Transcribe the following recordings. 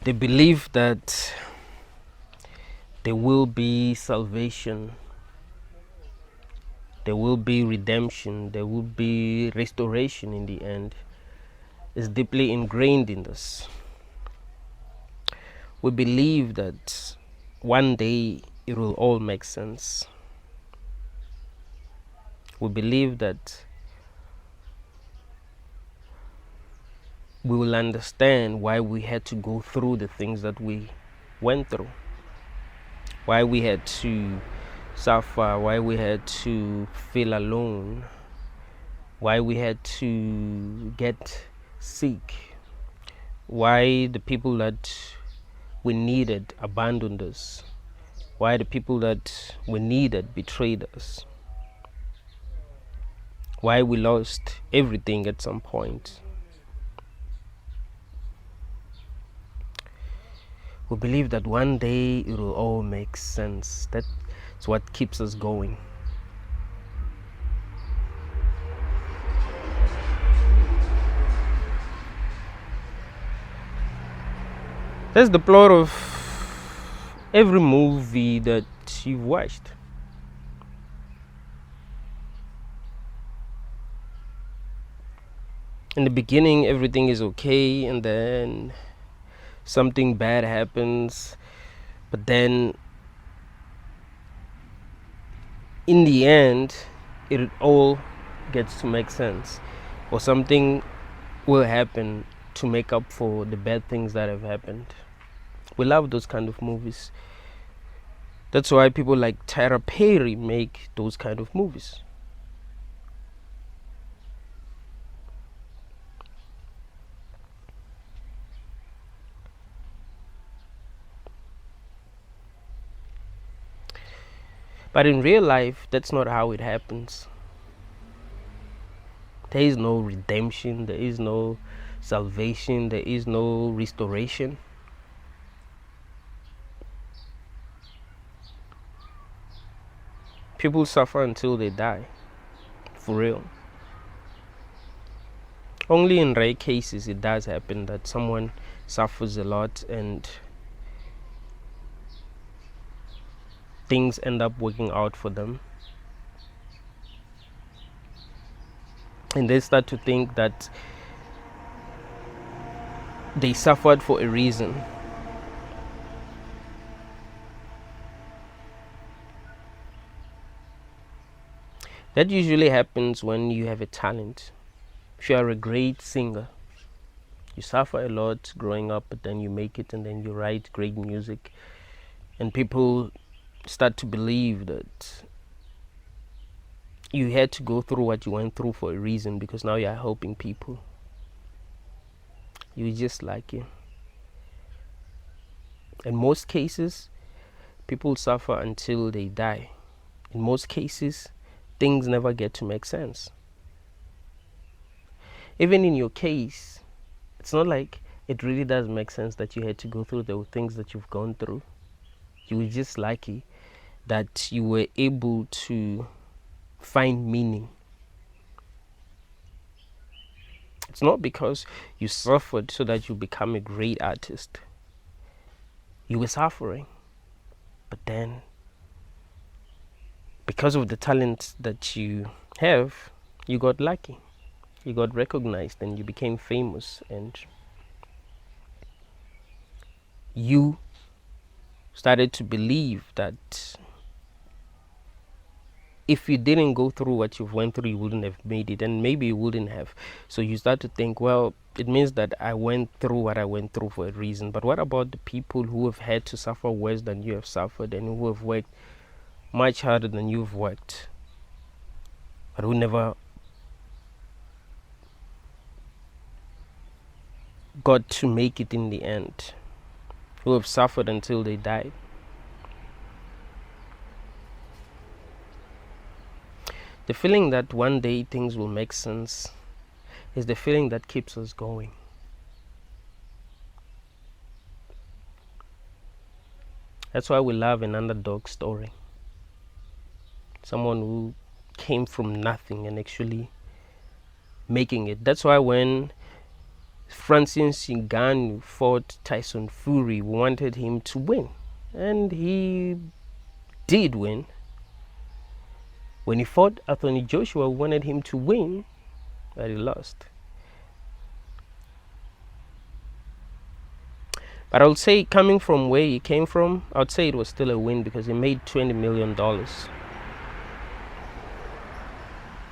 They believe that there will be salvation, there will be redemption, there will be restoration in the end. It's deeply ingrained in us. We believe that one day it will all make sense. We believe that we will understand why we had to go through the things that we went through, why we had to suffer, why we had to feel alone, why we had to get sick, why the people that we needed abandoned us, why the people that we needed betrayed us, why we lost everything at some point. We believe that one day it will all make sense. That's what keeps us going. That's the plot of every movie that you've watched. In the beginning, everything is okay, and then something bad happens, but then in the end, it all gets to make sense, or something will happen to make up for the bad things that have happened. We love those kind of movies. That's why people like Tyra Perry make those kind of movies. But in real life, that's not how it happens. There is no redemption, there is no salvation, there is no restoration. People suffer until they die, for real. Only in rare cases it does happen that someone suffers a lot and things end up working out for them, and they start to think that they suffered for a reason. That usually happens when you have a talent. If you are a great singer, you suffer a lot growing up, but then you make it and then you write great music, and people start to believe that you had to go through what you went through for a reason, because now you're helping people. You just like it. In most cases, people suffer until they die. In most cases, things never get to make sense. Even in your case, it's not like it really does make sense that you had to go through the things that you've gone through. You were just lucky that you were able to find meaning. It's not because you suffered so that you become a great artist. You were suffering, but then because of the talent that you have, you got lucky. You got recognized and you became famous, and you started to believe that if you didn't go through what you've went through, you wouldn't have made it, and maybe you wouldn't have. So you start to think, well, it means that I went through what I went through for a reason. But what about the people who have had to suffer worse than you have suffered, and who have worked much harder than you've worked, but who never got to make it in the end, who have suffered until they died? The feeling that one day things will make sense is the feeling that keeps us going. That's why we love an underdog story. Someone who came from nothing and actually making it. That's why when Francis Ngannou fought Tyson Fury, we wanted him to win, and he did win. When he fought Anthony Joshua, we wanted him to win, but he lost. But I would say, coming from where he came from, I would say it was still a win because he made $20 million.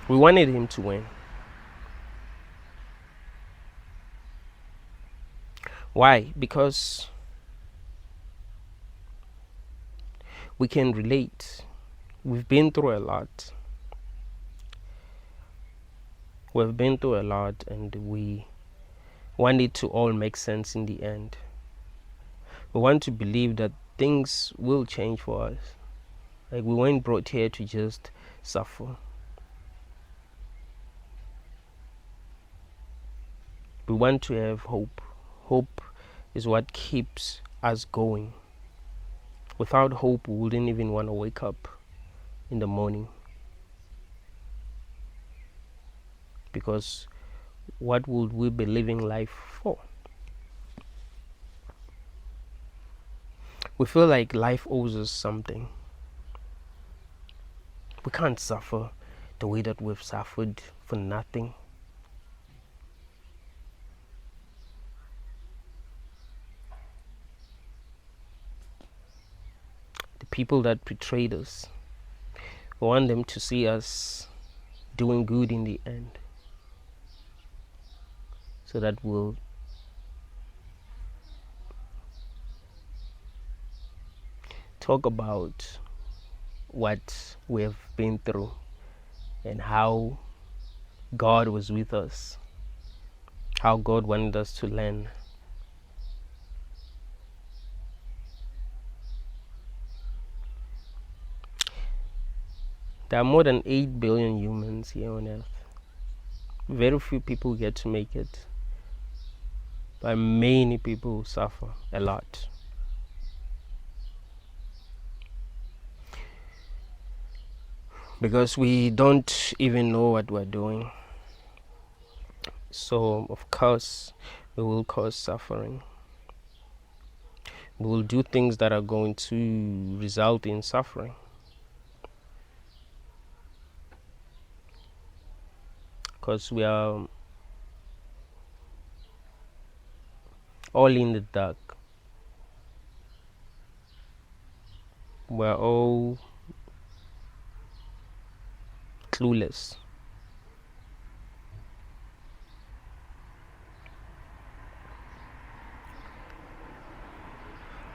We wanted him to win. Why? Because we can relate. We've been through a lot. We've been through a lot, and we want it to all make sense in the end. We want to believe that things will change for us. Like, we weren't brought here to just suffer. We want to have hope. Hope is what keeps us going. Without hope, we wouldn't even want to wake up in the morning. Because what would we be living life for? We feel like life owes us something. We can't suffer the way that we've suffered for nothing. The people that betrayed us, we want them to see us doing good in the end, so that we'll talk about what we have been through and how God was with us, how God wanted us to learn. There are more than 8 billion humans here on earth. Very few people get to make it, but many people suffer a lot. Because we don't even know what we're doing. So, of course, we will cause suffering. We will do things that are going to result in suffering. Because we are all in the dark. We're all clueless.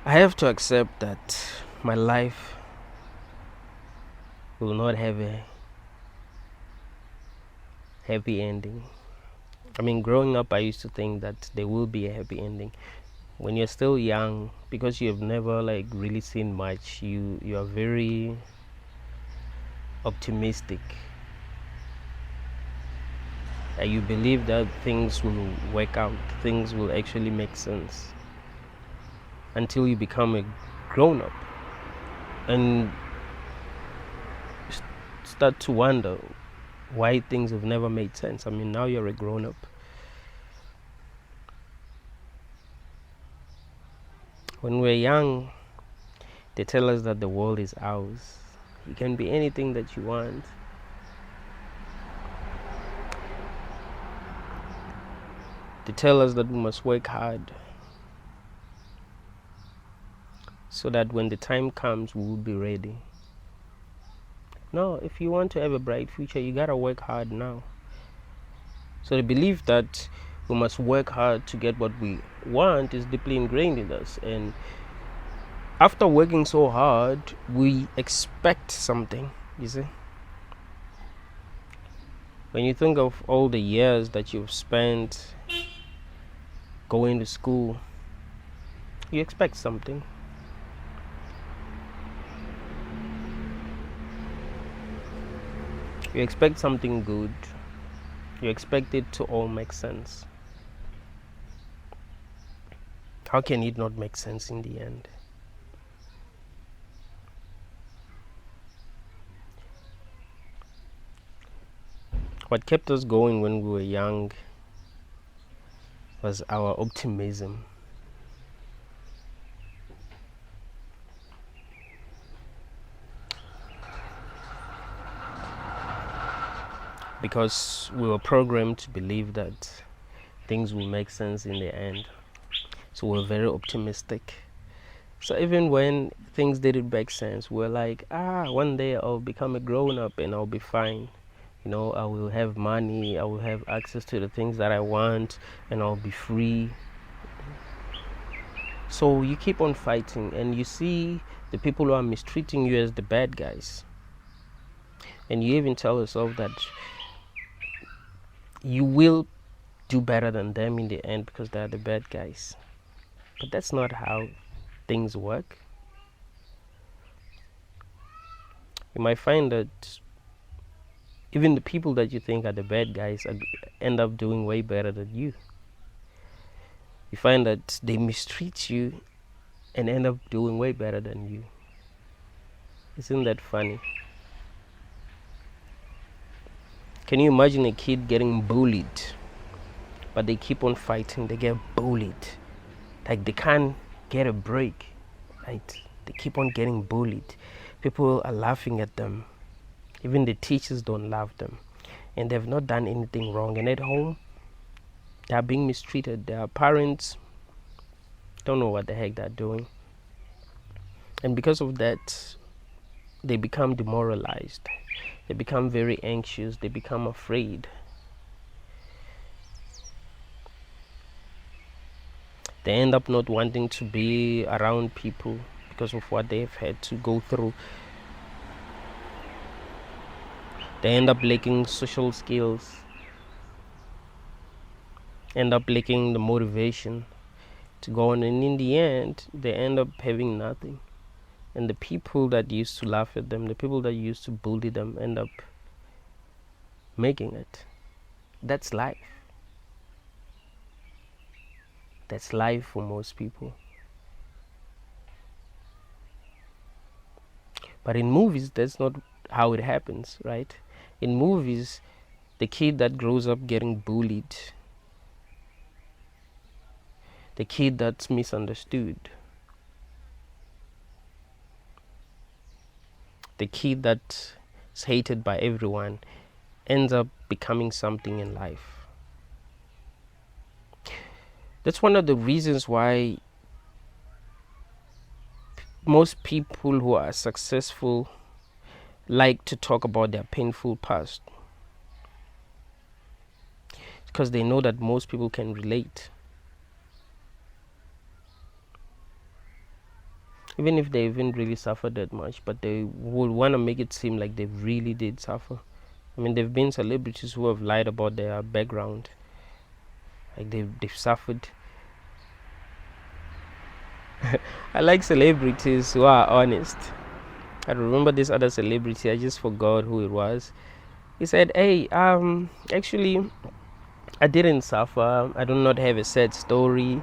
I have to accept that my life will not have a happy ending. I mean, growing up, I used to think that there will be a happy ending. When you're still young, because you have never really seen much, you are very optimistic. You believe that things will work out, things will actually make sense, until you become a grown-up and start to wonder why things have never made sense. I mean, now you're a grown-up. When we're young, they tell us that the world is ours. You can be anything that you want. They tell us that we must work hard, so that when the time comes, we will be ready. No, if you want to have a bright future, you gotta work hard now. So the belief that we must work hard to get what we want is deeply ingrained in us. And after working so hard, we expect something, you see. When you think of all the years that you've spent going to school, you expect something. You expect something good. You expect it to all make sense. How can it not make sense in the end? What kept us going when we were young was our optimism. Because we were programmed to believe that things will make sense in the end. So we're very optimistic. So even when things didn't make sense, we're like, one day I'll become a grown up and I'll be fine. I will have money, I will have access to the things that I want, and I'll be free. So you keep on fighting, and you see the people who are mistreating you as the bad guys. And you even tell yourself that you will do better than them in the end because they're the bad guys. But that's not how things work. You might find that even the people that you think are the bad guys end up doing way better than you. You find that they mistreat you and end up doing way better than you. Isn't that funny? Can you imagine a kid getting bullied, but they keep on fighting, they get bullied. Like they can't get a break, right? They keep on getting bullied. People are laughing at them. Even the teachers don't love them. And they've not done anything wrong. And at home, they are being mistreated. Their parents don't know what the heck they're doing. And because of that, they become demoralized. They become very anxious. They become afraid. They end up not wanting to be around people because of what they've had to go through. They end up lacking social skills, end up lacking the motivation to go on, and in the end, they end up having nothing. And the people that used to laugh at them, the people that used to bully them, end up making it. That's life. That's life for most people. But in movies, that's not how it happens, right? In movies, the kid that grows up getting bullied, the kid that's misunderstood, the kid that's hated by everyone, ends up becoming something in life. That's one of the reasons why most people who are successful like to talk about their painful past, because they know that most people can relate. Even if they haven't really suffered that much, but they will want to make it seem like they really did suffer. I mean, there have been celebrities who have lied about their background, like they've suffered. I like celebrities who are honest. I remember this other celebrity, I just forgot who it was. He said, hey, actually, I didn't suffer. I do not have a sad story.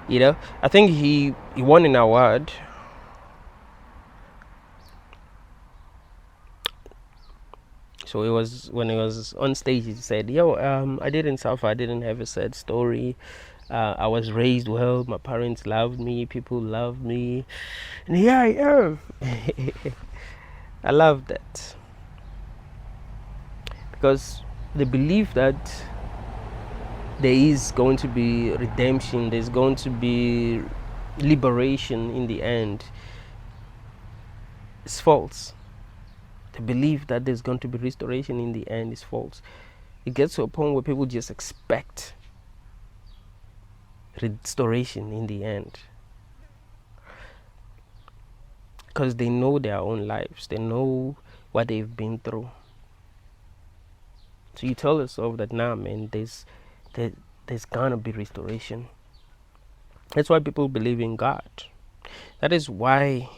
I think he won an award. So it was when he was on stage, he said, yo, I didn't suffer. I didn't have a sad story. I was raised well. My parents loved me. People loved me. And here I am. I love that. Because the belief that there is going to be redemption, there's going to be liberation in the end, is false. The belief that there's going to be restoration in the end is false. It gets to a point where people just expect restoration in the end, because they know their own lives, they know what they've been through. So you tell yourself that, nah, man, there's gonna be restoration. That's why people believe in God. That is why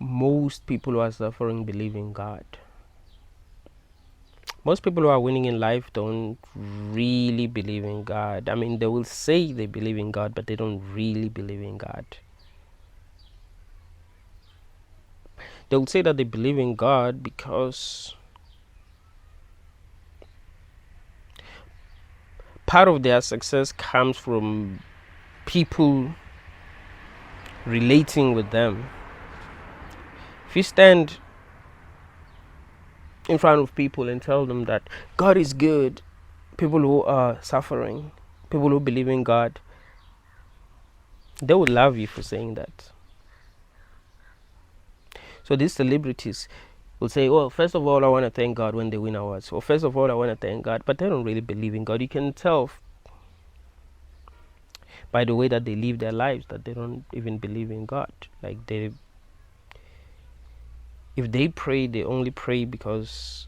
most people who are suffering believe in God. Most people who are winning in life don't really believe in God. I mean, they will say they believe in God, but they don't really believe in God. They will say that they believe in God because part of their success comes from people relating with them. If you stand in front of people and tell them that God is good, people who are suffering, people who believe in God, they will love you for saying that. So these celebrities will say, well, first of all, I want to thank God when they win awards. Or first of all, I want to thank God. But they don't really believe in God. You can tell by the way that they live their lives that they don't even believe in God. Like if they pray, they only pray because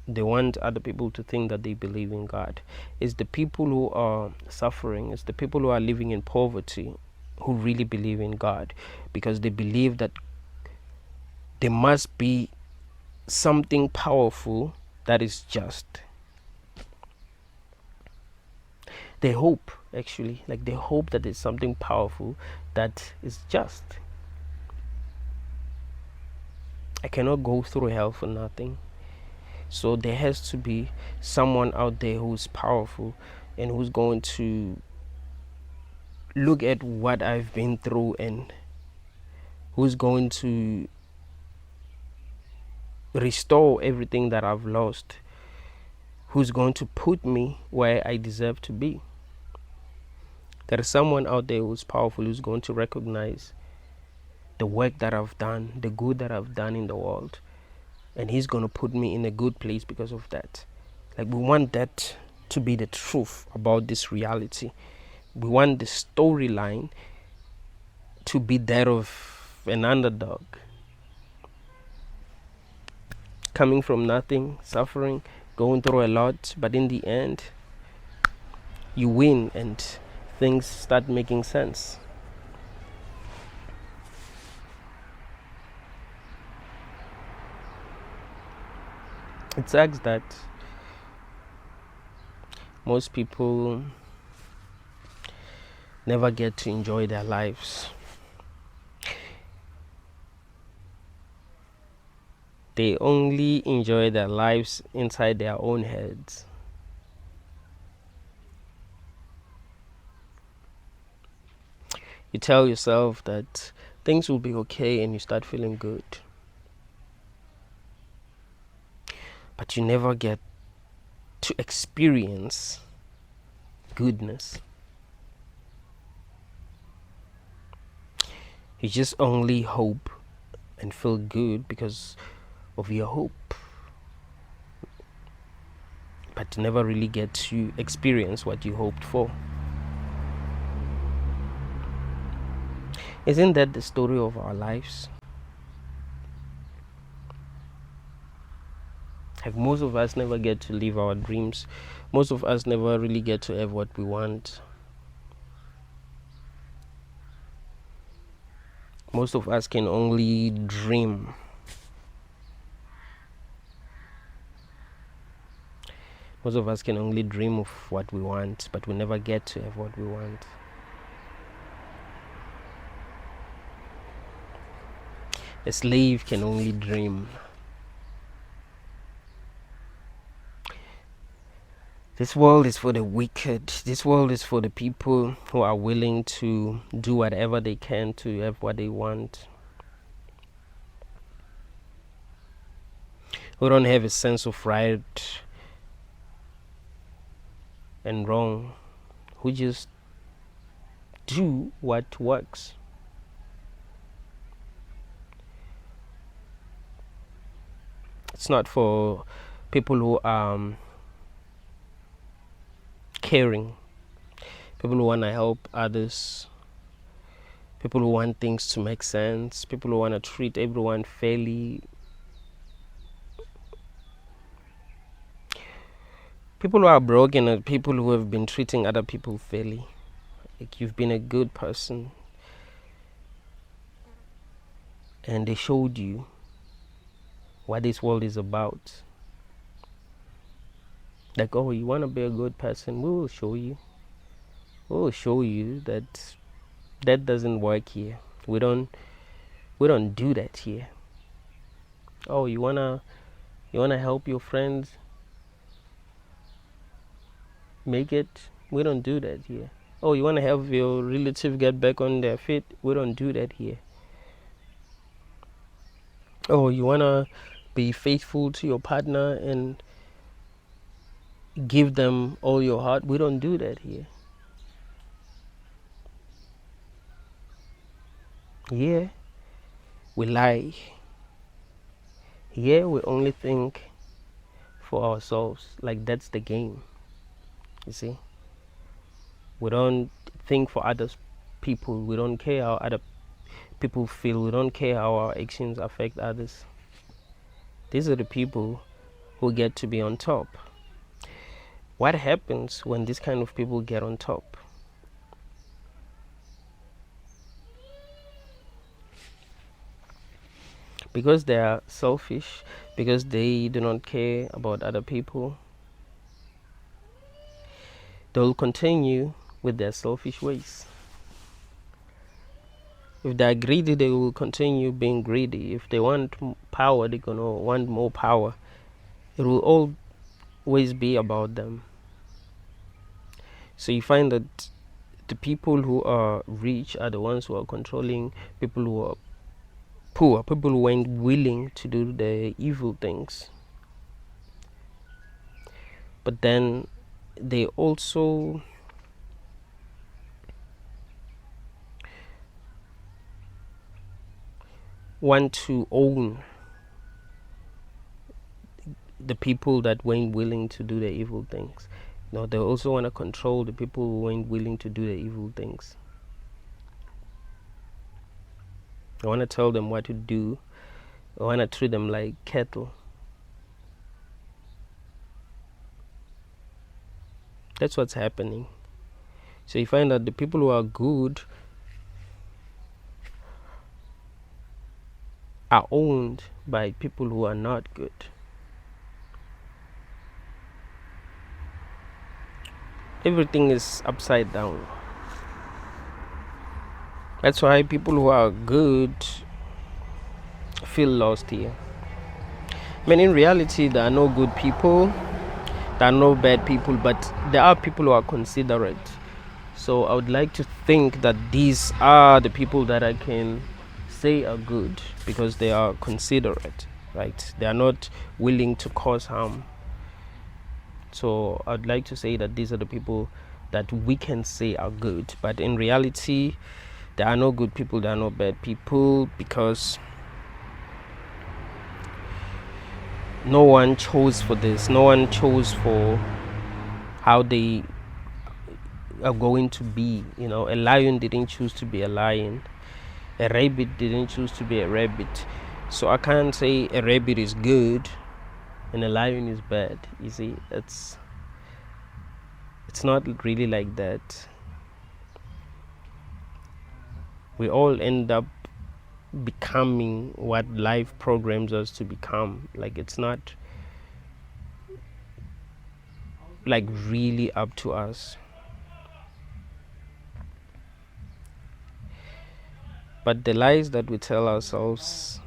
they want other people to think that they believe in God. It's the people who are suffering, it's the people who are living in poverty who really believe in God, because they believe that there must be something powerful that is just. They hope, actually, like they hope that there's something powerful that is just. I cannot go through hell for nothing. So there has to be someone out there who's powerful and who's going to look at what I've been through and who's going to restore everything that I've lost, who's going to put me where I deserve to be. There is someone out there who's powerful, who's going to recognize the work that I've done, the good that I've done in the world, and he's going to put me in a good place because of that. Like, we want that to be the truth about this reality. We want the storyline to be that of an underdog, coming from nothing, suffering, going through a lot, but in the end you win and things start making sense. It sucks that most people never get to enjoy their lives. They only enjoy their lives inside their own heads. You tell yourself that things will be okay and you start feeling good. But you never get to experience goodness. You just only hope and feel good because of your hope. But you never really get to experience what you hoped for. Isn't that the story of our lives? Like, most of us never get to live our dreams. Most of us never really get to have what we want. Most of us can only dream. Most of us can only dream of what we want, but we never get to have what we want. A slave can only dream. This world is for the wicked. This world is for the people who are willing to do whatever they can to have what they want. Who don't have a sense of right and wrong. Who just do what works. It's not for people who are caring, people who want to help others, people who want things to make sense, people who want to treat everyone fairly, people who are broken are people who have been treating other people fairly. Like, you've been a good person and they showed you what this world is about. Like, oh, you want to be a good person? We will show you. We will show you that that doesn't work here. We don't do that here. Oh, you wanna help your friends make it? We don't do that here. Oh, you want to help your relative get back on their feet? We don't do that here. Oh, you want to be faithful to your partner and give them all your heart? We don't do that here. Here, we lie. Here, we only think for ourselves. Like, that's the game. You see? We don't think for other people. We don't care how other people feel. We don't care how our actions affect others. These are the people who get to be on top. What happens when these kind of people get on top? Because they are selfish, because they do not care about other people, they will continue with their selfish ways. If they are greedy, they will continue being greedy. If they want power, they're going to want more power. It will always be about them. So you find that the people who are rich are the ones who are controlling people who are poor, people who ain't willing to do the evil things. But then they also want to own the people that weren't willing to do the evil things. No, they also want to control the people who weren't willing to do the evil things. I want to tell them what to do. I want to treat them like cattle. That's what's happening. So you find that the people who are good are owned by people who are not good. Everything is upside down. That's why people who are good feel lost here. I mean, in reality, there are no good people, there are no bad people, but there are people who are considerate. So I would like to think that these are the people that I can say are good because they are considerate, right? They are not willing to cause harm. So I'd like to say that these are the people that we can say are good, but in reality, there are no good people, there are no bad people, because no one chose for this. No one chose for how they are going to be. You know, a lion didn't choose to be a lion. A rabbit didn't choose to be a rabbit. So I can't say a rabbit is good and a lion is bad. You see, it's not really like that. We all end up becoming what life programs us to become. Like, it's not like really up to us. But the lies that we tell ourselves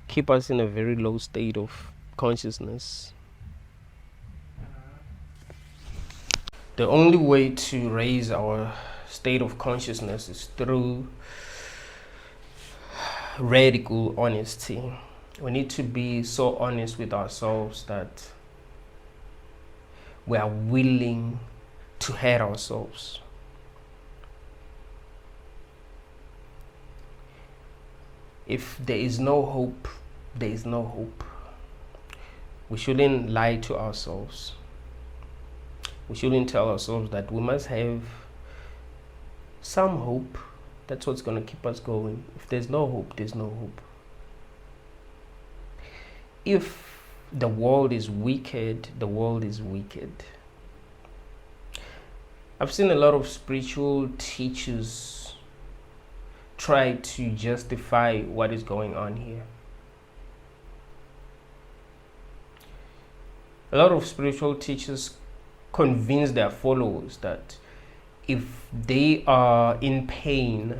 keep us in a very low state of consciousness. The only way to raise our state of consciousness is through radical honesty. We need to be so honest with ourselves that we are willing to hate ourselves. If there is no hope, there is no hope. We shouldn't lie to ourselves. We shouldn't tell ourselves that we must have some hope. That's what's going to keep us going. If there's no hope, there's no hope. If the world is wicked, the world is wicked. I've seen a lot of spiritual teachers try to justify what is going on here. A lot of spiritual teachers convince their followers that if they are in pain,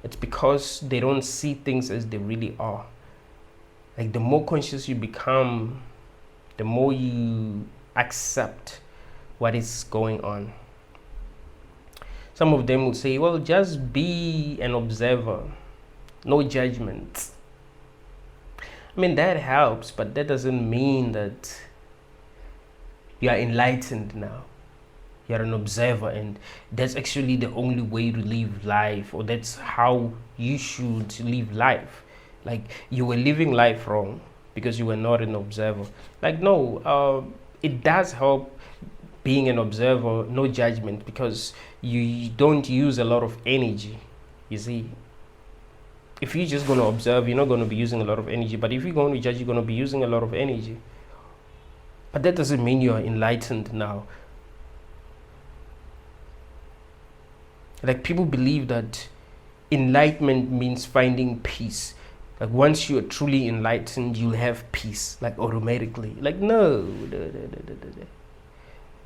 it's because they don't see things as they really are. Like, the more conscious you become, the more you accept what is going on. Some of them would say, well, just be an observer, no judgment. I mean, that helps, but that doesn't mean that you are enlightened now. You're an observer, and that's actually the only way to live life, or that's how you should live life. Like, you were living life wrong because you were not an observer. Like, no, it does help being an observer, no judgment, because you don't use a lot of energy. You see, if you're just going to observe, you're not going to be using a lot of energy. But if you're going to judge, you're going to be using a lot of energy. But that doesn't mean you're enlightened now. Like, people believe that enlightenment means finding peace. Like, once you're truly enlightened, you'll have peace, like, automatically. Like, no.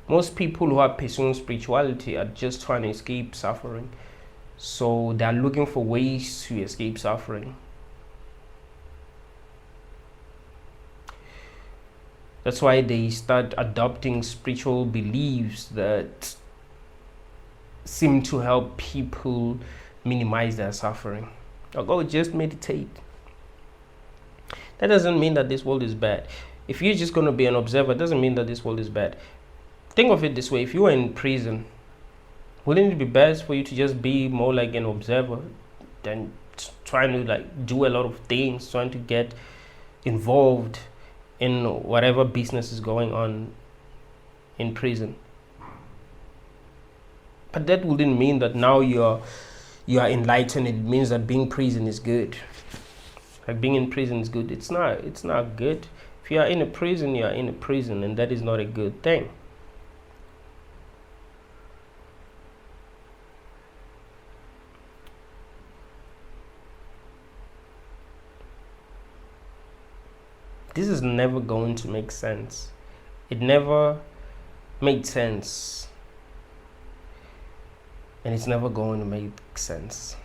Most people who are pursuing spirituality are just trying to escape suffering. So they're looking for ways to escape suffering. That's why they start adopting spiritual beliefs that seem to help people minimize their suffering. Like, oh, just meditate. That doesn't mean that this world is bad. If you're just going to be an observer, it doesn't mean that this world is bad. Think of it this way. If you were in prison, wouldn't it be best for you to just be more like an observer than trying to like do a lot of things, trying to get involved in whatever business is going on in prison? But that wouldn't mean that now you are enlightened. It means that being prison is good. Like, being in prison is good. It's not good. If you are in a prison, you are in a prison, and that is not a good thing. This is never going to make sense. It never made sense. And it's never going to make sense.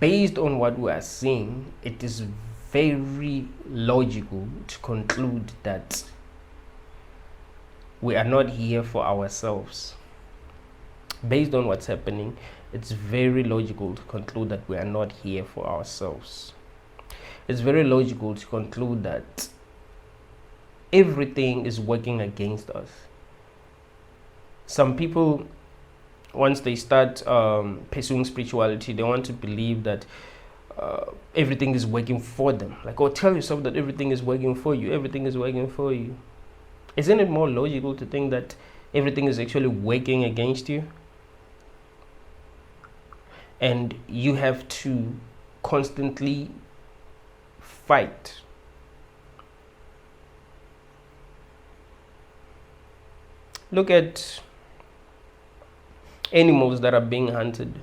Based on what we are seeing, it is very logical to conclude that we are not here for ourselves. Based on what's happening, it's very logical to conclude that we are not here for ourselves. It's very logical to conclude that everything is working against us. Some people, once they start pursuing spirituality, they want to believe that everything is working for them. Like, oh, tell yourself that everything is working for you. Everything is working for you. Isn't it more logical to think that everything is actually working against you? And you have to constantly fight. Look at animals that are being hunted.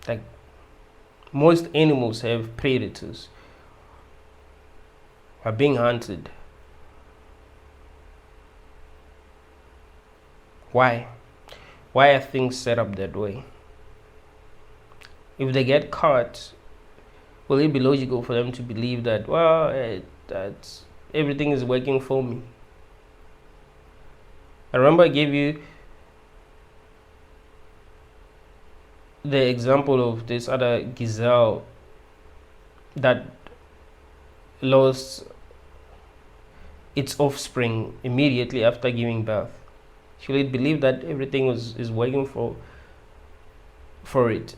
Like, most animals have predators, are being hunted. Why? Why are things set up that way? If they get caught, will it be logical for them to believe that, well, that everything is working for me? I remember I gave you the example of this other gazelle that lost its offspring immediately after giving birth. Should it believe that everything is working for it?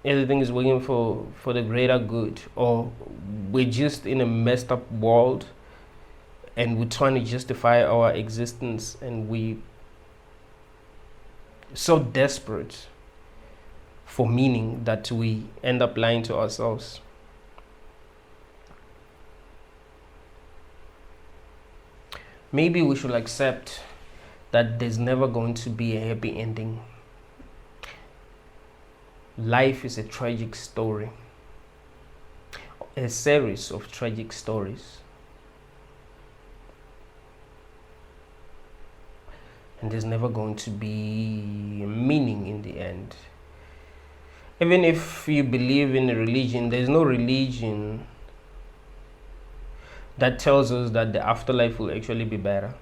Everything is working for the greater good? Or we're just in a messed up world and we're trying to justify our existence, and we so desperate for meaning that we end up lying to ourselves? Maybe we should accept that there's never going to be a happy ending. Life is a tragic story, a series of tragic stories. And there's never going to be meaning in the end. Even if you believe in a religion, there's no religion that tells us that the afterlife will actually be better.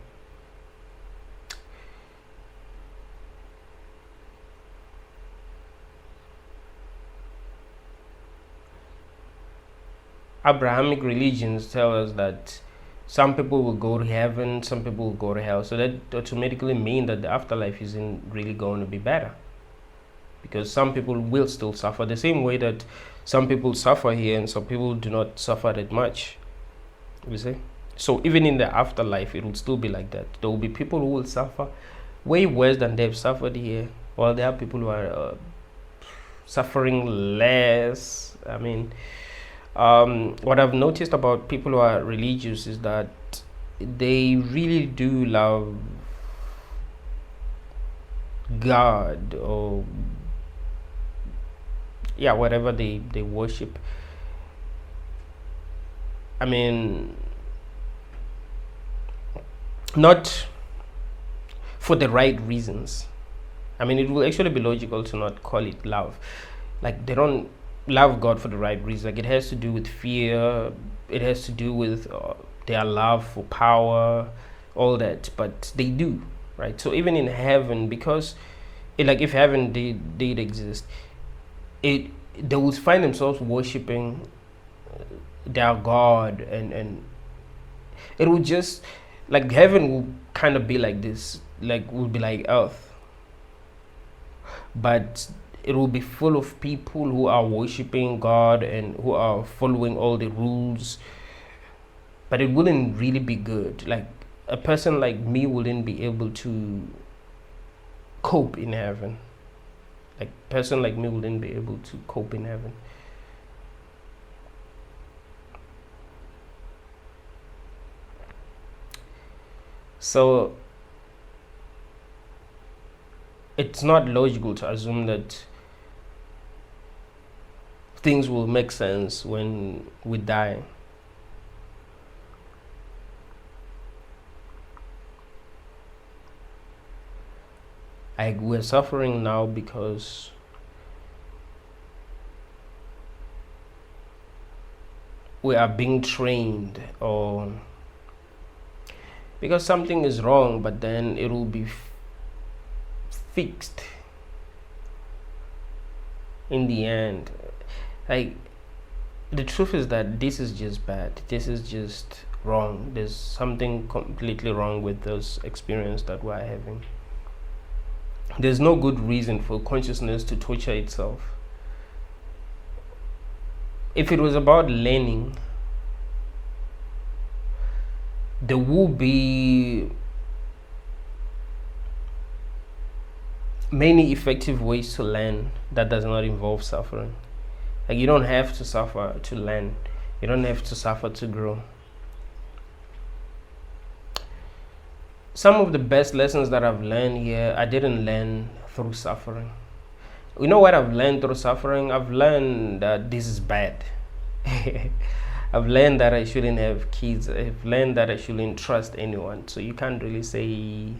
Abrahamic religions tell us that some people will go to heaven, some people will go to hell. So that automatically means that the afterlife isn't really going to be better, because some people will still suffer the same way that some people suffer here and some people do not suffer that much. You see? So even in the afterlife, it will still be like that. There will be people who will suffer way worse than they've suffered here, while there are people who are suffering less. I mean, what I've noticed about people who are religious is that they really do love God, or yeah, whatever they worship. I mean, not for the right reasons. I mean, it will actually be logical to not call it love. Like, they don't love God for the right reason. Like, it has to do with fear, it has to do with their love for power, all that. But they do, right? So even in heaven, because like if heaven did exist, they would find themselves worshiping their God, and it would just, like, heaven will kind of be like this, like, will be like earth, but it will be full of people who are worshiping God and who are following all the rules. But it wouldn't really be good. Like, a person like me wouldn't be able to cope in heaven. Like, a person like me wouldn't be able to cope in heaven. So it's not logical to assume that things will make sense when we die. Like, we're suffering now because we are being trained, or because something is wrong, but then it will be fixed in the end. Like, the truth is that this is just bad, this is just wrong, there's something completely wrong with this experience that we're having. There's no good reason for consciousness to torture itself. If it was about learning, there will be many effective ways to learn that does not involve suffering. Like, you don't have to suffer to learn, you don't have to suffer to grow. Some of the best lessons that I've learned here, I didn't learn through suffering. You know what I've learned through suffering? I've learned that this is bad. I've learned that I shouldn't have kids. I've learned that I shouldn't trust anyone. So you can't really say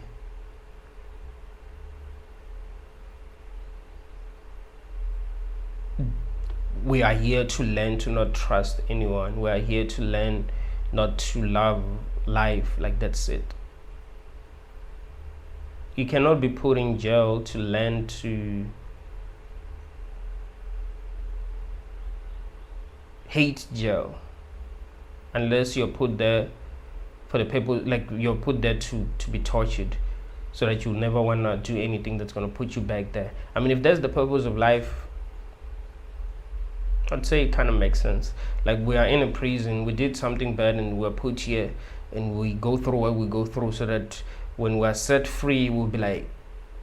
we are here to learn to not trust anyone. We are here to learn not to love life. Like, that's it. You cannot be put in jail to learn to hate jail, unless you're put there for the people, like, you're put there to be tortured, so that you'll never want to do anything that's going to put you back there. I mean, if that's the purpose of life, I'd say it kind of makes sense. Like, we are in a prison, we did something bad, and we're put here, and we go through what we go through, so that when we're set free, we'll be like,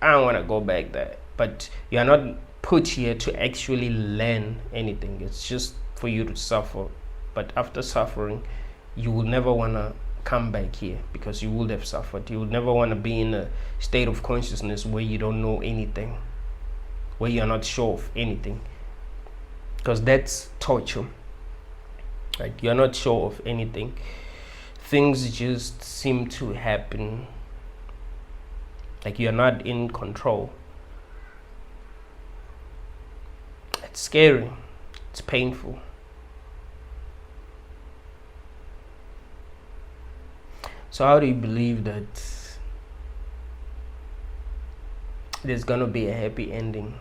I don't want to go back there. But you're not put here to actually learn anything. It's just for you to suffer. But after suffering, you will never want to come back here, because you would have suffered. You would never want to be in a state of consciousness where you don't know anything, where you're not sure of anything, because that's torture. Like, you're not sure of anything. Things just seem to happen. Like, you're not in control. It's scary. It's painful. So how do you believe that there's gonna be a happy ending?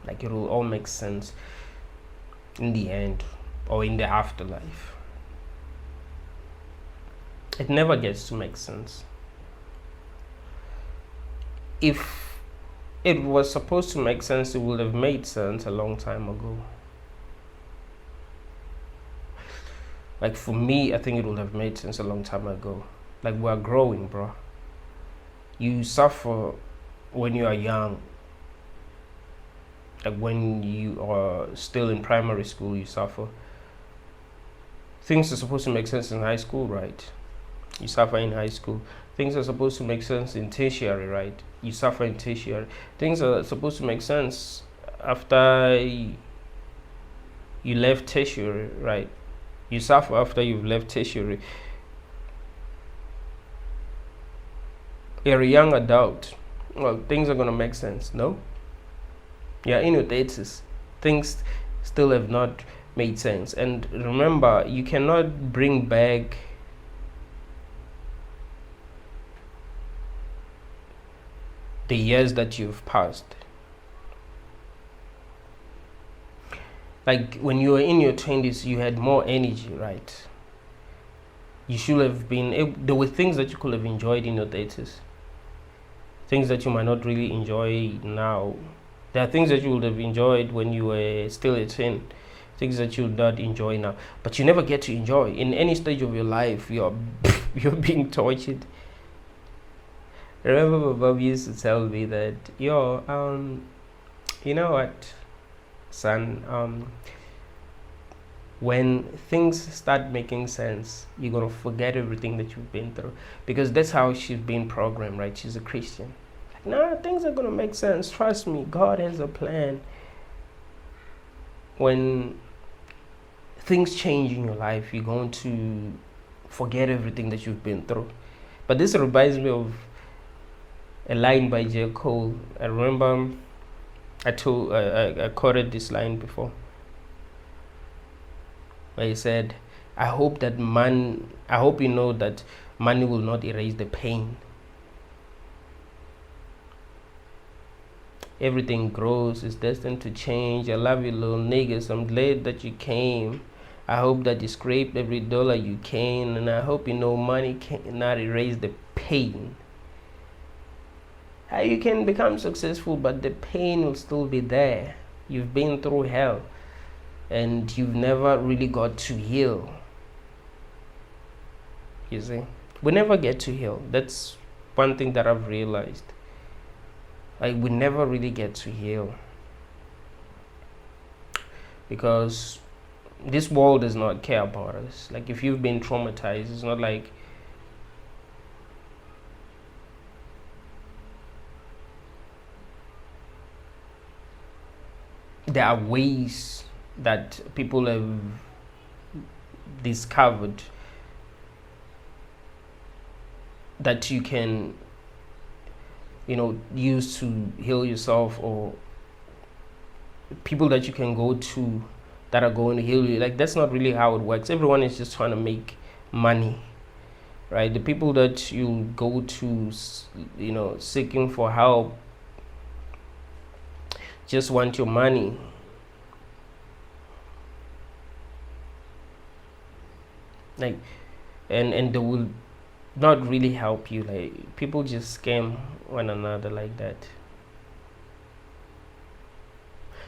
Like it will all make sense in the end or in the afterlife. It never gets to make sense. If it was supposed to make sense, it would have made sense a long time ago. Like for me, I think it would have made sense a long time ago. Like we're growing, bro. You suffer when you are young. Like when you are still in primary school, you suffer. Things are supposed to make sense in high school, right? You suffer in high school. Things are supposed to make sense in tertiary, right? You suffer in tertiary. Things are supposed to make sense after you left tertiary, right? You suffer after you've left tertiary. You're a young adult. Well, things are gonna make sense, no? You're in your 30s. Things still have not made sense. And remember, you cannot bring back the years that you've passed. Like when you were in your 20s, you had more energy, right? You should have been there were things that you could have enjoyed in your 30s, things that you might not really enjoy now. There are things that you would have enjoyed when you were still a teen, things that you would not enjoy now, but you never get to enjoy. In any stage of your life, you're you're being tortured. I remember my mom used to tell me that, you know what, son, when things start making sense, you're gonna forget everything that you've been through, because that's how she's been programmed, right? She's a Christian. Like, nah, things are gonna make sense. Trust me, God has a plan. When things change in your life, you're going to forget everything that you've been through. But this reminds me of a line by J. Cole. I remember I quoted this line before, where he said, I hope you know that money will not erase the pain. Everything grows, is destined to change. I love you, little niggas. I'm glad that you came. I hope that you scraped every dollar you can, and I hope you know money cannot erase the pain. How you can become successful, but the pain will still be there. You've been through hell, and you've never really got to heal. You see, we never get to heal. That's one thing that I've realized. Like, we never really get to heal, because this world does not care about us. Like, if you've been traumatized, it's not like there are ways that people have discovered that you can, use to heal yourself, or people that you can go to that are going to heal you. Like, that's not really how it works. Everyone is just trying to make money, right? The people that you go to, seeking for help, just want your money. Like, and they will not really help you. Like, people just scam one another like that.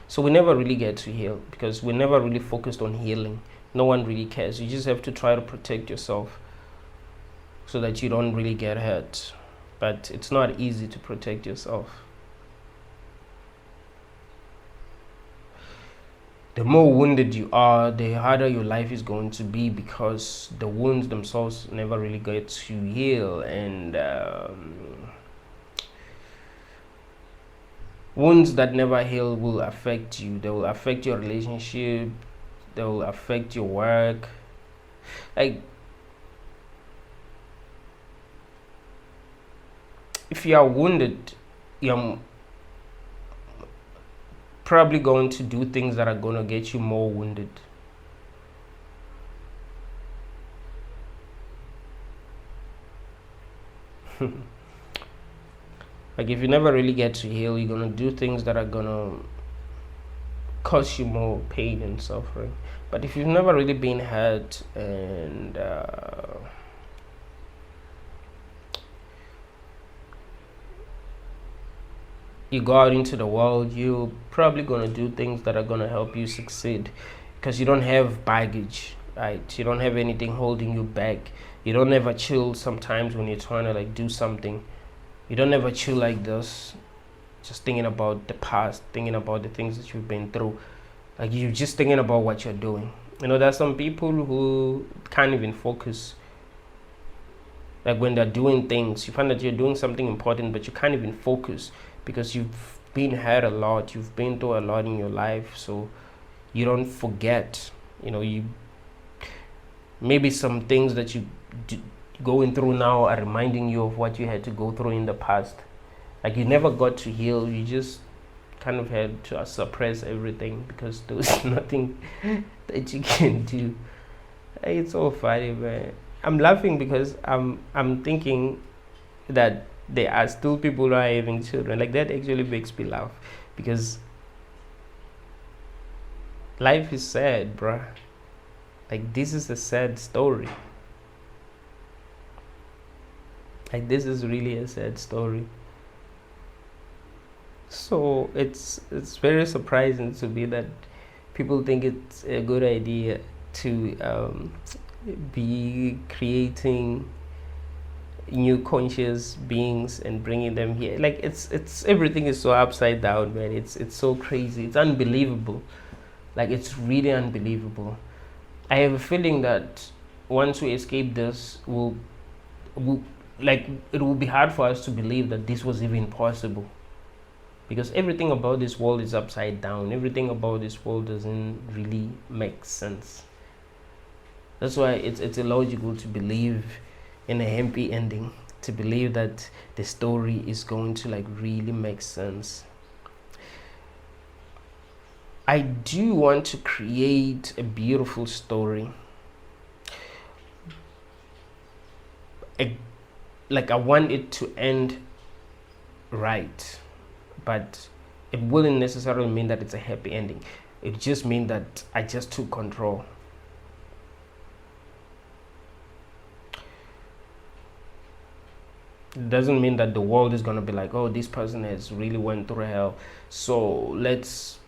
So we never really get to heal, because we never really focused on healing. No one really cares. You just have to try to protect yourself so that you don't really get hurt. But it's not easy to protect yourself. The more wounded you are, the harder your life is going to be, because the wounds themselves never really get to heal. And wounds that never heal will affect you. They will affect your relationship. They will affect your work. Like, if you are wounded, probably going to do things that are going to get you more wounded. Like if you never really get to heal, you're going to do things that are going to cause you more pain and suffering. But if you've never really been hurt and you go out into the world, you're probably going to do things that are going to help you succeed, because you don't have baggage, right? You don't have anything holding you back. You don't ever chill sometimes when you're trying to like do something. You don't ever chill like this, just thinking about the past, thinking about the things that you've been through. Like you're just thinking about what you're doing. You know, there's some people who can't even focus. Like when they're doing things, you find that you're doing something important, but you can't even focus because you've been hurt a lot, you've been through a lot in your life, so you don't forget. You know, you maybe some things that you going through now are reminding you of what you had to go through in the past. Like you never got to heal, you just kind of had to suppress everything because there was nothing that you can do. It's so funny, man. I'm laughing because I'm thinking that there are still people who are having children. Like that actually makes me laugh, because life is sad, bruh. Like this is a sad story. Like this is really a sad story. So it's very surprising to me that people think it's a good idea to be creating new conscious beings and bringing them here. Like it's everything is so upside down, man. It's so crazy. It's unbelievable. Like it's really unbelievable. I have a feeling that once we escape this, we'll like it will be hard for us to believe that this was even possible, because everything about this world is upside down. Everything about this world doesn't really make sense. That's why it's illogical to believe in a happy ending, to believe that the story is going to like really make sense. I do want to create a beautiful story. Like I want it to end right, but it wouldn't necessarily mean that it's a happy ending. It just means that I just took control. It doesn't mean that the world is going to be like, oh, this person has really went through hell, so let's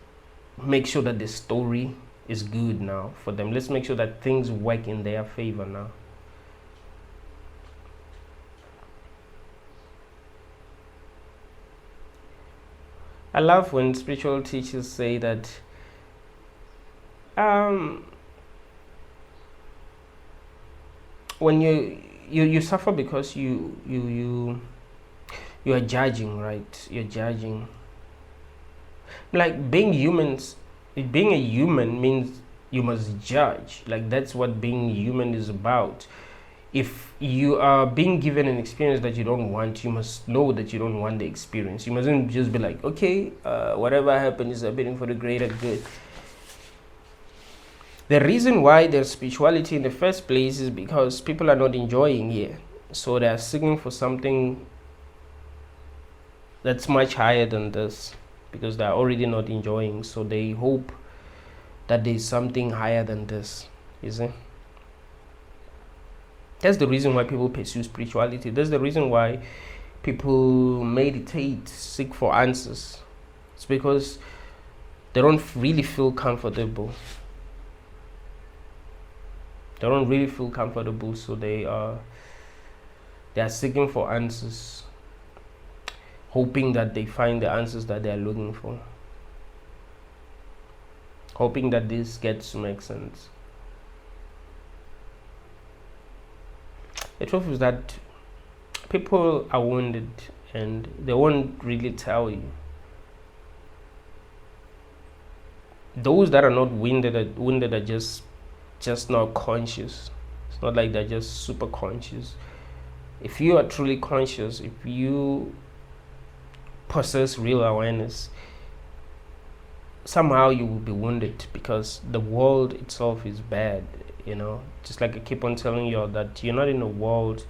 make sure that the story is good now for them. Let's make sure that things work in their favor now. I love when spiritual teachers say that when you suffer because you are judging, right? You're judging. Like being a human means you must judge. Like that's what being human is about. If you are being given an experience that you don't want, you must know that you don't want the experience. You mustn't just be like, okay, whatever happened is happening for the greater good. The reason why there's spirituality in the first place is because people are not enjoying here, so they're seeking for something that's much higher than this, because they're already not enjoying, so they hope that there's something higher than this, you see. That's the reason why people pursue spirituality. That's the reason why people meditate, seek for answers. It's because they don't really feel comfortable. They don't really feel comfortable, so they are seeking for answers, hoping that they find the answers that they are looking for, hoping that this gets to make sense. The truth is that people are wounded and they won't really tell you. Those that are not wounded are just not conscious. It's not like they're just super conscious. If you are truly conscious, if you possess real awareness, somehow you will be wounded, because the world itself is bad. Just like I keep on telling you that you're not in a world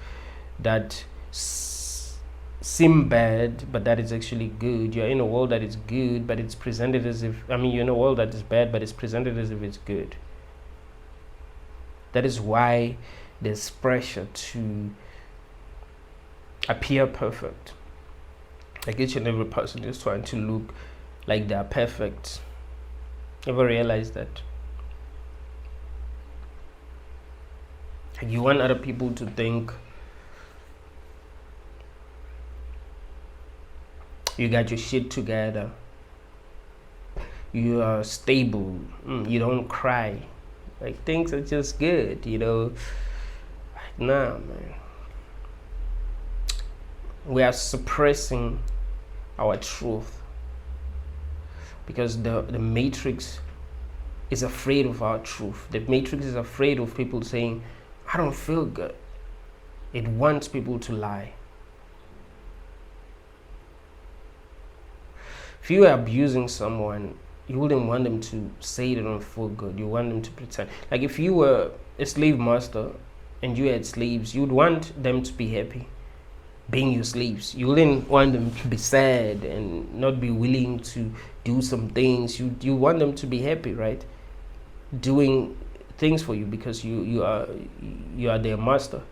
that seem bad but that is actually good. You're in a world that is good but it's presented as if, you're in a world that is bad but it's presented as if it's good. That is why there's pressure to appear perfect. Like each and every person is trying to look like they're perfect. Ever realize that? Like you want other people to think you got your shit together, you are stable, you don't cry, like things are just good, Nah, man. We are suppressing our truth because the matrix is afraid of our truth. The matrix is afraid of people saying, I don't feel good. It wants people to lie. If you are abusing someone, you wouldn't want them to say they don't feel good. You want them to pretend. Like if you were a slave master and you had slaves, you'd want them to be happy being your slaves. You wouldn't want them to be sad and not be willing to do some things. You want them to be happy, right? Doing things for you because you are their master.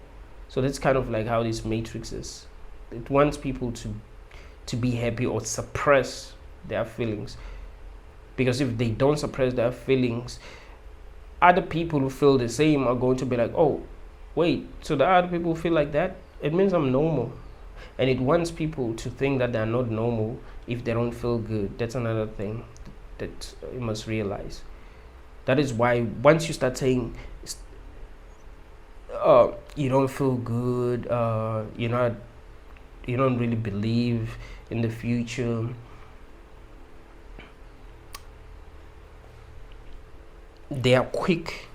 So that's kind of like how this matrix is. It wants people to be happy or suppress their feelings, because if they don't suppress their feelings, other people who feel the same are going to be like, oh wait, so the other people feel like that, it means I'm normal. And it wants people to think that they're not normal if they don't feel good. That's another thing that you must realize. That is why once you start saying you don't feel good, you don't really believe in the future, they are quick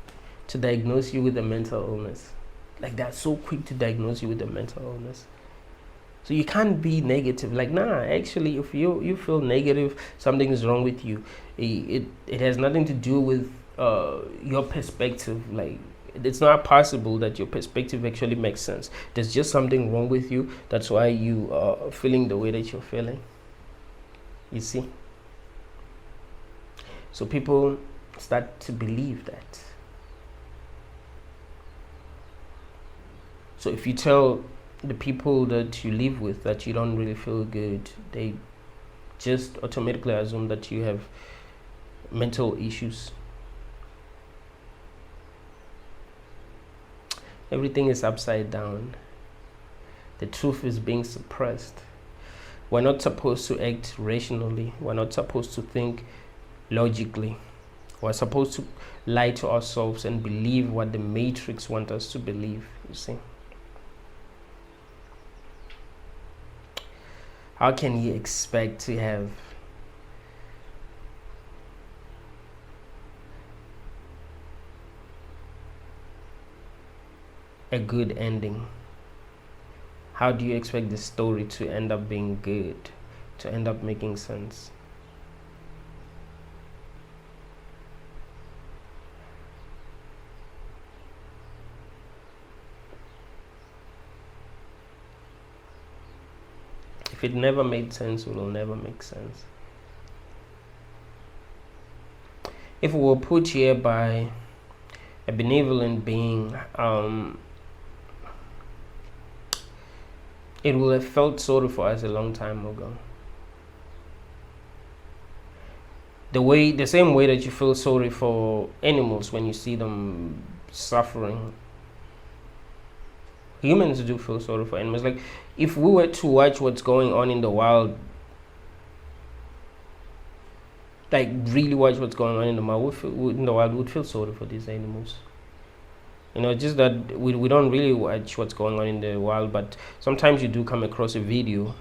to diagnose you with a mental illness. Like they're so quick to diagnose you with a mental illness. So you can't be negative. Like, nah, actually, if you feel negative, something is wrong with you. It has nothing to do with your perspective. Like, it's not possible that your perspective actually makes sense. There's just something wrong with you. That's why you are feeling the way that you're feeling. You see? So people start to believe that. So if you tell the people that you live with that you don't really feel good, they just automatically assume that you have mental issues. Everything is upside down. The truth is being suppressed. We're not supposed to act rationally. We're not supposed to think logically. We're supposed to lie to ourselves and believe what the matrix wants us to believe, you see. How can you expect to have a good ending? How do you expect the story to end up being good, to end up making sense? If it never made sense, it will never make sense. If we were put here by a benevolent being, it will have felt sorry for us a long time ago. The same way that you feel sorry for animals when you see them suffering, humans do feel sorry for animals. Like if we were to watch what's going on in the wild, like really watch what's going on in the wild, we'd feel sorry for these animals. Just that we don't really watch what's going on in the wild, but sometimes you do come across a video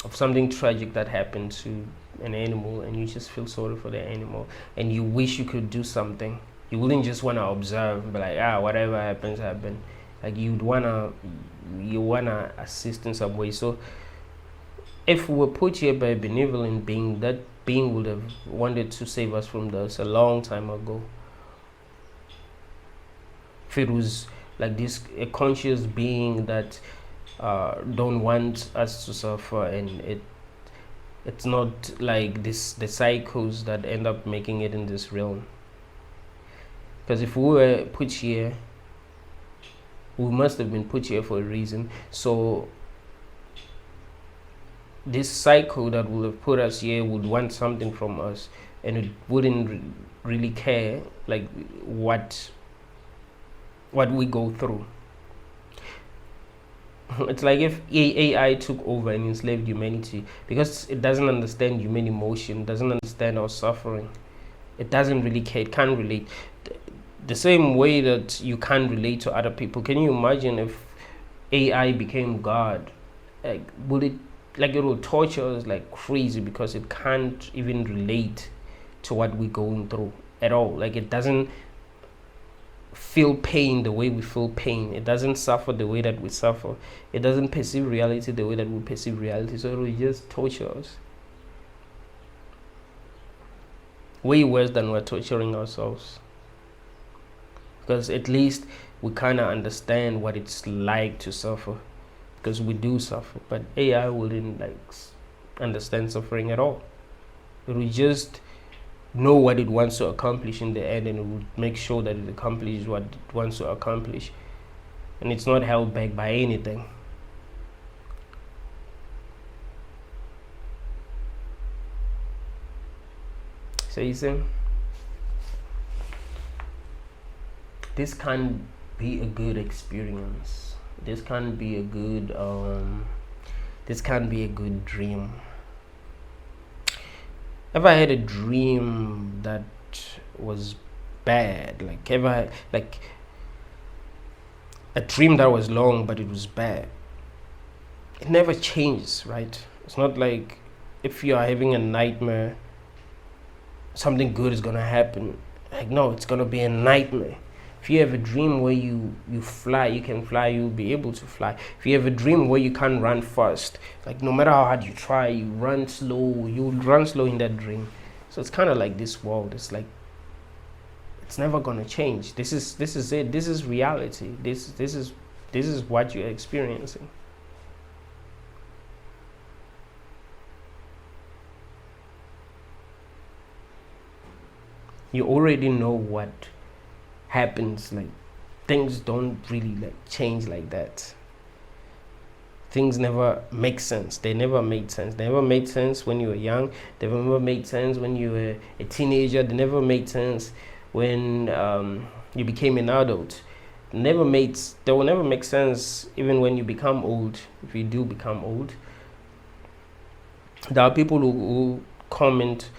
of something tragic that happened to an animal, and you just feel sorry for the animal, and you wish you could do something. You wouldn't just want to observe, but like, whatever happens, happen. Like you wanna assist in some way. So if we were put here by a benevolent being, that being would have wanted to save us from this a long time ago. If it was like this, a conscious being that don't want us to suffer, and it's not like this, the cycles that end up making it in this realm. Because if we were put here, we must have been put here for a reason. So this cycle that would have put us here would want something from us, and it wouldn't really care like what we go through. It's like if AI took over and enslaved humanity, because it doesn't understand human emotion, doesn't understand our suffering. It doesn't really care, it can't relate. The same way that you can't relate to other people. Can you imagine if AI became God? Like, would it, like, it will torture us like crazy, because it can't even relate to what we're going through at all. Like, it doesn't feel pain the way we feel pain. It doesn't suffer the way that we suffer. It doesn't perceive reality the way that we perceive reality. So it will just torture us way worse than we're torturing ourselves, because at least we kind of understand what it's like to suffer, because we do suffer. But AI wouldn't like understand suffering at all. It will just know what it wants to accomplish in the end, and it would make sure that it accomplishes what it wants to accomplish, and it's not held back by anything. So you see, this can't be a good experience. This can't be a good dream. Ever had a dream that was bad? Like, ever, like, a dream that was long but it was bad? It never changes, right? It's not like if you are having a nightmare, something good is gonna happen. Like, no, it's gonna be a nightmare. If you have a dream where you fly, you can fly, you'll be able to fly. If you have a dream where you can't run fast, like, no matter how hard you try, you run slow, you'll run slow in that dream. So it's kind of like this world. It's like, it's never gonna change. This is it. This is reality. This is what you're experiencing. You already know what happens. Like, things don't really like change like that. Things never make sense. They never made sense. They never made sense when you were young. They never made sense when you were a teenager. They never made sense when you became an adult. They will never make sense even when you become old, if you do become old. There are people who comment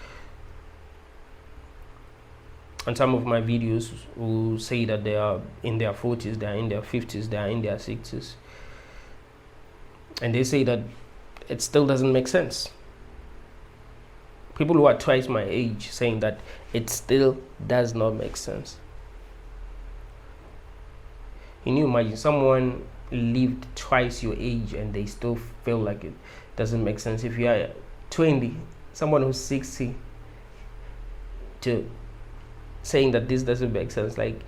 on some of my videos who say that they are in their 40s, they are in their 50s, they are in their 60s. And they say that it still doesn't make sense. People who are twice my age saying that it still does not make sense. Can you imagine someone lived twice your age and they still feel like it doesn't make sense? If you are 20, someone who's 60 to saying that this doesn't make sense, like,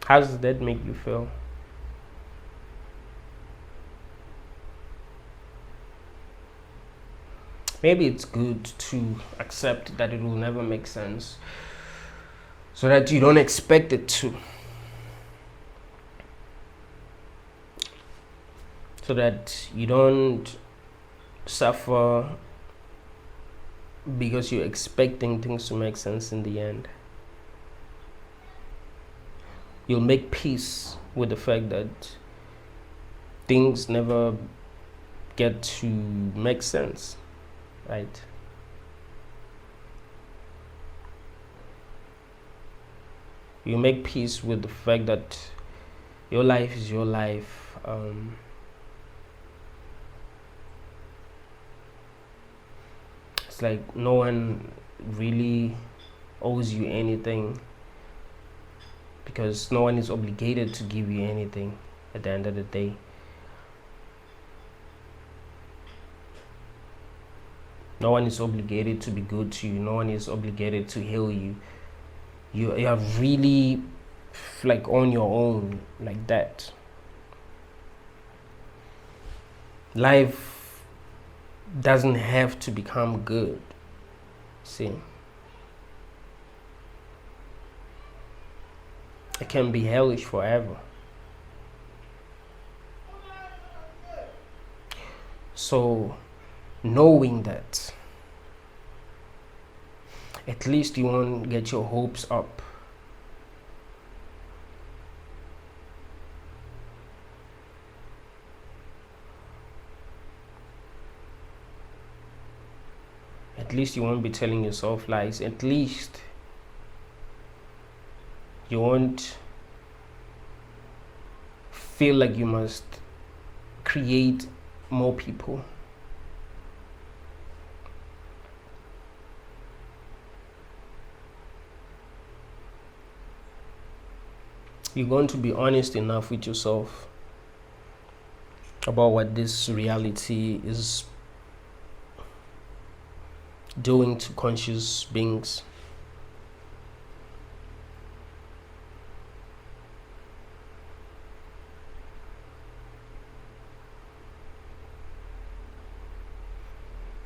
how does that make you feel? Maybe it's good to accept that it will never make sense, so that you don't expect it to. So that you don't suffer because you're expecting things to make sense in the end. You'll make peace with the fact that things never get to make sense, right? You make peace with the fact that your life is your life. It's like no one really owes you anything, because no one is obligated to give you anything at the end of the day. No one is obligated to be good to you. No one is obligated to heal you. You are really like on your own, like that. Life doesn't have to become good. See, it can be hellish forever. So knowing that, at least you won't get your hopes up. At least you won't be telling yourself lies. At least you won't feel like you must create more people. You're going to be honest enough with yourself about what this reality is doing to conscious beings.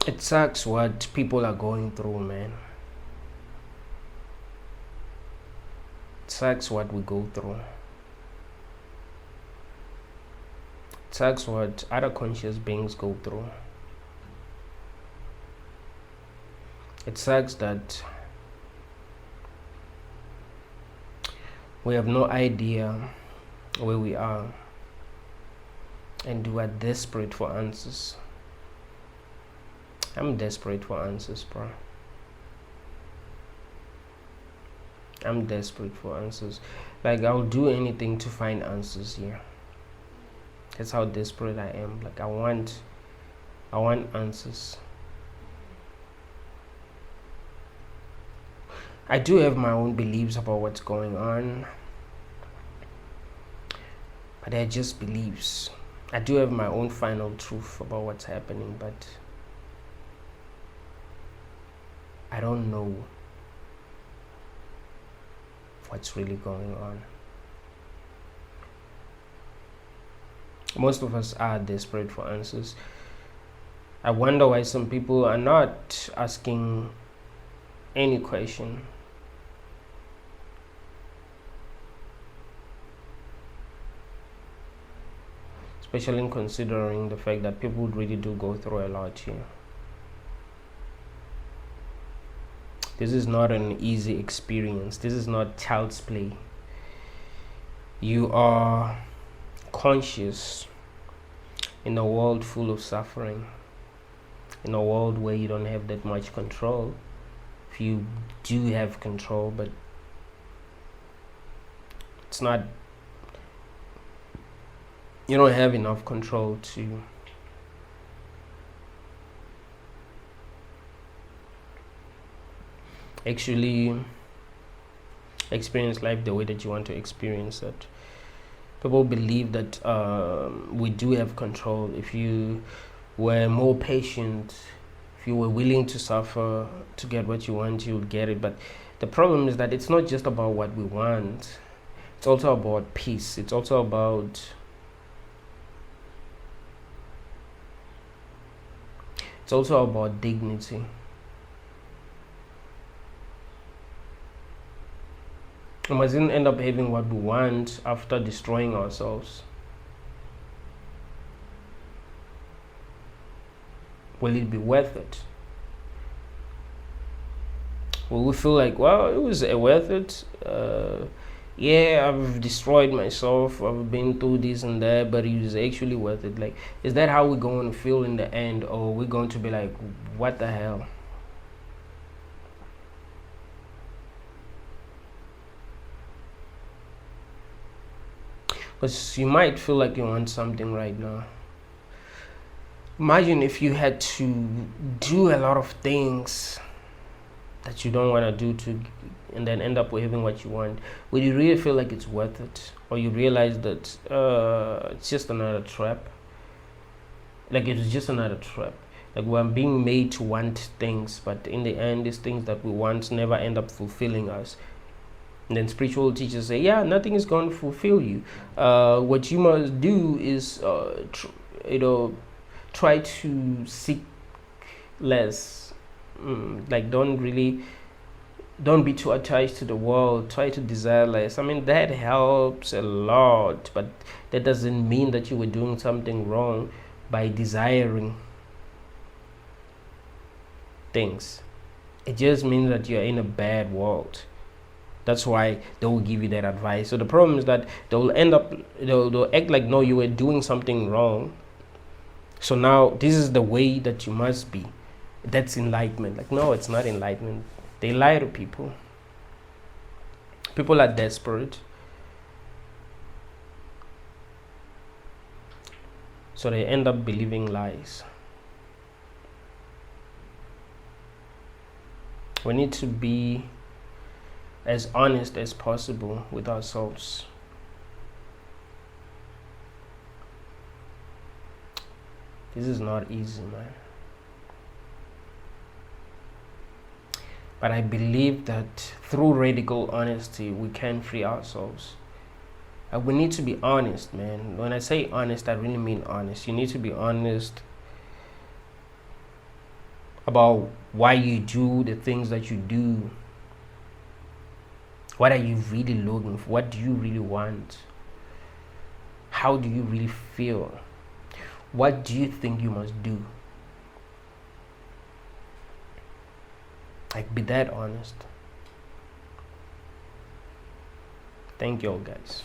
It sucks what people are going through, man. It sucks what we go through. It sucks what other conscious beings go through. It sucks that we have no idea where we are and we are desperate for answers. I'm desperate for answers, bro. I'm desperate for answers. Like, I'll do anything to find answers here. That's how desperate I am. Like, I want answers. I do have my own beliefs about what's going on, but they're just beliefs. I do have my own final truth about what's happening, but I don't know what's really going on. Most of us are desperate for answers. I wonder why some people are not asking any question. Especially in considering the fact that people really do go through a lot here. This is not an easy experience. This is not child's play. You are conscious in a world full of suffering, in a world where you don't have that much control. If you do have control, but it's not, you don't have enough control to actually experience life the way that you want to experience it. People believe that we do have control. If you were more patient, if you were willing to suffer to get what you want, you would get it. But the problem is that it's not just about what we want. It's also about peace. It's also about dignity. We mustn't end up having what we want after destroying ourselves. Will it be worth it? Will we feel like, well, it was worth it? Yeah, I've destroyed myself, I've been through this and that, but it was actually worth it. Like, is that how we're going to feel in the end? Or we're going to be like, what the hell? Because you might feel like you want something right now. Imagine if you had to do a lot of things that you don't want to do to, and then end up with having what you want. Would you really feel like it's worth it? Or you realize that it's just another trap? Like, it's just another trap. Like we're being made to want things, but in the end, these things that we want never end up fulfilling us. And then spiritual teachers say, yeah, nothing is going to fulfill you. What you must do is, try to seek less. Like don't be too attached to the world. Try to desire less. I mean, that helps a lot, but that doesn't mean that you were doing something wrong by desiring things. It just means that you're in a bad world. That's why they will give you that advice. So the problem is that they'll act like, no, you were doing something wrong, so now this is the way that you must be. That's enlightenment. Like, no, it's not enlightenment. They lie to people. People are desperate, so they end up believing lies. We need to be as honest as possible with ourselves. This is not easy, man. But I believe that through radical honesty, we can free ourselves. We need to be honest, man. When I say honest, I really mean honest. You need to be honest about why you do the things that you do. What are you really looking for? What do you really want? How do you really feel? What do you think you must do? Like, be that honest. Thank you all, guys.